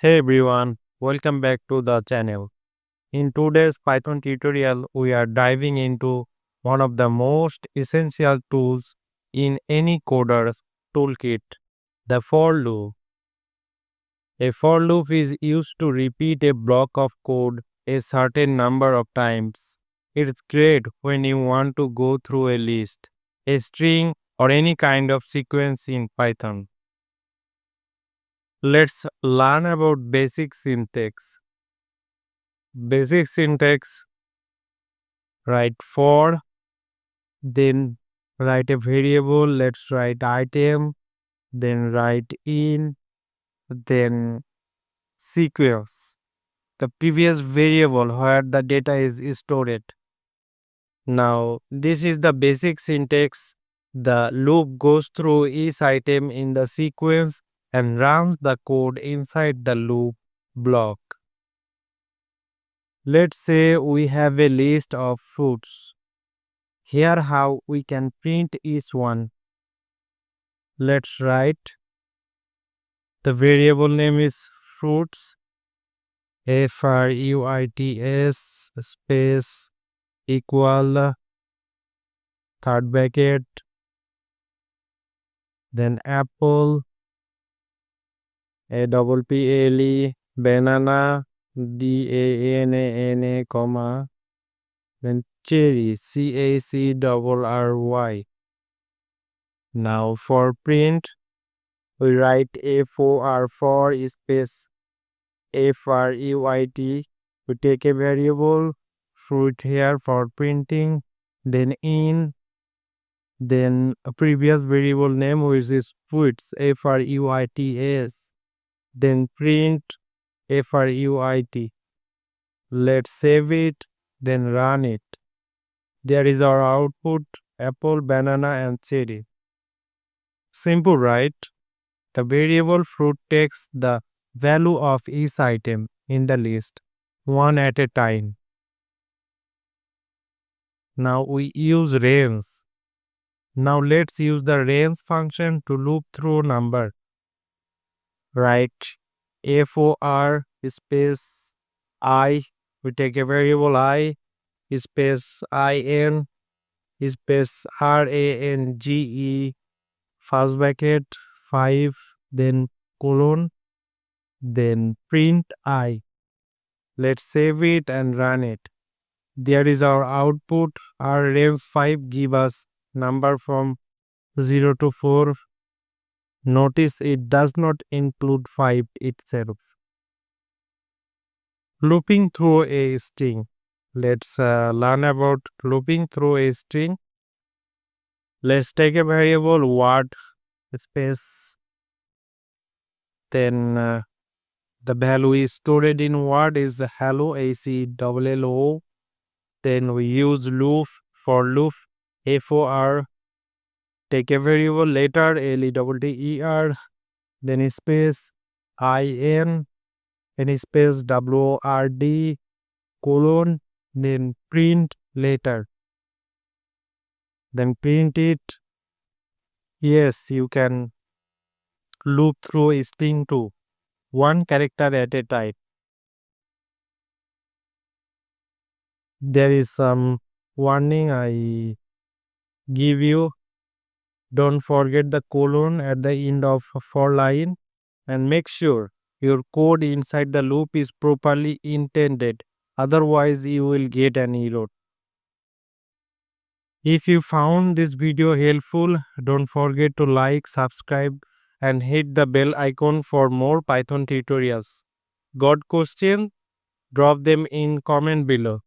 Hey everyone, welcome back to the channel. In today's Python tutorial, we are diving into one of the most essential tools in any coder's toolkit, the for loop. A for loop is used to repeat a block of code a certain number of times. It's great when you want to go through a list, a string, or any kind of sequence in Python. Let's learn about basic syntax. Basic syntax: write for, then write a variable, let's write item, then write in, then sequence, the previous variable where the data is stored. Now, this is the basic syntax. The loop goes through each item in the sequence and runs the code inside the loop block. Let's say we have a list of fruits. Here how we can print each one. Let's write the variable name is fruits, fruits space equal third bracket, then apple, a double p l e, banana, d-a-n-a-n-a, comma, then cherry, c-a-c-r-r-y. Now for print, we write for space fruit. We take a variable fruit here for printing, then in, then a previous variable name which is fruits fruits, then print fruit. Let's save it, then run it. There is our output: apple, banana, and cherry. Simple, right? The variable fruit takes the value of each item in the list, one at a time. Now we use range. Now let's use the range function to loop through number. Write for space I. We take a variable I space in space range, first bracket 5, then colon, then print I. Let's save it and run it. There is our output. Our range 5 give us number from 0 to 4. Notice it does not include 5 itself. Looping through a string. Let's learn about looping through a string. Let's take a variable word space. Then the value is stored in word is hello, ACLLO. Then we use loop for loop, for. Take a variable letter LETTER, then space IN, then space WORD, colon, then print letter. Then print it. Yes, you can loop through a string too, one character at a time. There is some warning I give you. Don't forget the colon at the end of for line, and make sure your code inside the loop is properly intended. Otherwise, you will get an error. If you found this video helpful, don't forget to like, subscribe, and hit the bell icon for more Python tutorials. Got questions? Drop them in comment below.